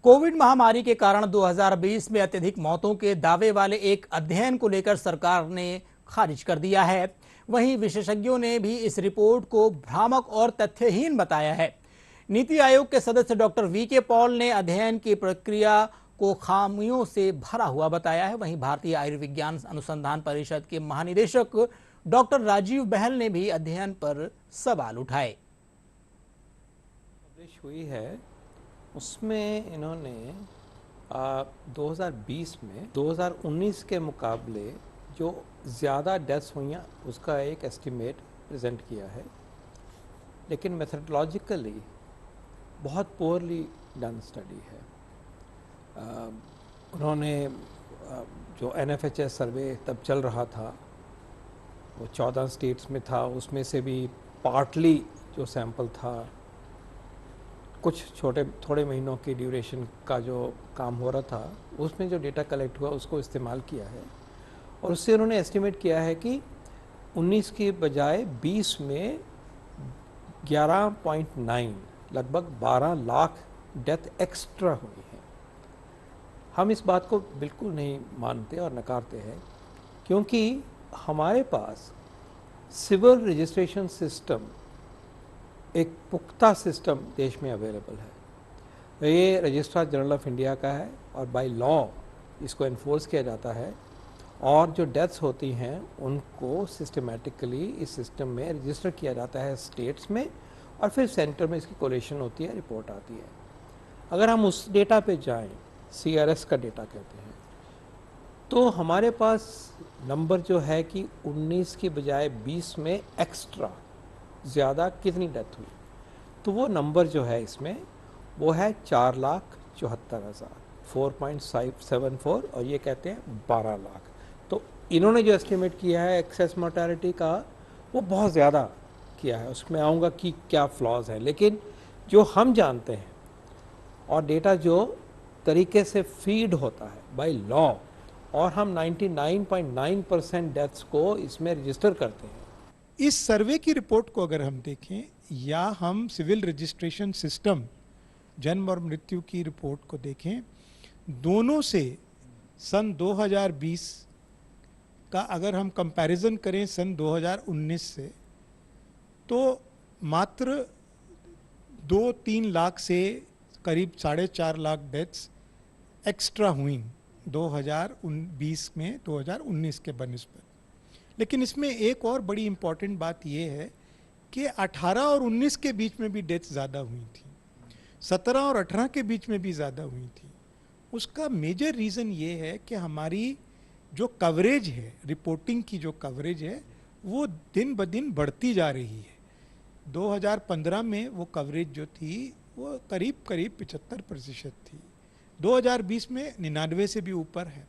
Covid महामारी के कारण 2020 में अत्यधिक मौतों के दावे वाले एक अध्ययन को लेकर सरकार ने खारिज कर दिया है। वहीं विशेषज्ञों ने भी इस रिपोर्ट को भ्रामक और तथ्यहीन बताया है। नीति आयोग के सदस्य डॉक्टर वी.के. पॉल ने अध्ययन की प्रक्रिया को खामियों से भरा हुआ बताया है। वहीं भारतीय आयुर्विज्ञान अनुसंधान परिषद के महानिदेशक डॉक्टर राजीव बहल ने भी अध्ययन पर सवाल उठाए। पब्लिश हुई है उसमें इन्होंने 2020 में 2019 के मुकाबले जो ज़्यादा डेथ्स हुई हैं उसका एक एस्टिमेट प्रेजेंट किया है, लेकिन मेथडोलॉजिकली बहुत पोअरली डन स्टडी है। उन्होंने जो NFHS सर्वे तब चल रहा था वो 14 स्टेट्स में था, उसमें से भी पार्टली जो सैंपल था कुछ थोड़े महीनों की ड्यूरेशन का जो काम हो रहा था उसमें जो डेटा कलेक्ट हुआ उसको इस्तेमाल किया है और उससे उन्होंने एस्टिमेट किया है कि 19 की बजाय 20 में 11.9 लगभग 12 लाख डेथ एक्स्ट्रा हुई है। हम इस बात को बिल्कुल नहीं मानते और नकारते हैं, क्योंकि हमारे पास सिविल रजिस्ट्रेशन सिस्टम एक पुख्ता सिस्टम देश में अवेलेबल है। ये रजिस्ट्रार जनरल ऑफ इंडिया का है और बाय लॉ इसको इन्फोर्स किया जाता है और जो डेथ्स होती हैं उनको सिस्टमेटिकली इस सिस्टम में रजिस्टर किया जाता है स्टेट्स में और फिर सेंटर में इसकी कोलेशन होती है, रिपोर्ट आती है। अगर हम उस डेटा पे जाएं, CRS का डेटा कहते हैं, तो हमारे पास नंबर जो है कि 19 की बजाय 20 में एक्स्ट्रा ज़्यादा कितनी डेथ हुई, तो वो नंबर जो है इसमें वो है 4,74,000 4.574 और ये कहते हैं 12 लाख। तो इन्होंने जो एस्टिमेट किया है एक्सेस मोर्टेलिटी का वो बहुत ज़्यादा किया है। उसमें आऊँगा कि क्या फ्लॉज है, लेकिन जो हम जानते हैं और डेटा जो तरीके से फीड होता है बाय लॉ और हम 99.9% डेथ्स को इसमें रजिस्टर करते हैं। इस सर्वे की रिपोर्ट को अगर हम देखें या हम सिविल रजिस्ट्रेशन सिस्टम जन्म और मृत्यु की रिपोर्ट को देखें, दोनों से सन 2020 का अगर हम कंपैरिजन करें सन 2019 से, तो मात्र 2-3 लाख से करीब 4.5 लाख डेथ्स एक्स्ट्रा हुई 2020 में 2019 के बनिस्बत। लेकिन इसमें एक और बड़ी इम्पॉर्टेंट बात यह है कि 18 और 19 के बीच में भी डेथ ज़्यादा हुई थी, 17 और 18 के बीच में भी ज़्यादा हुई थी। उसका मेजर रीज़न ये है कि हमारी जो कवरेज है, रिपोर्टिंग की जो कवरेज है, वो दिन ब दिन बढ़ती जा रही है। 2015 में वो कवरेज जो थी वो करीब 75% थी, 2020 में 99 से भी ऊपर है।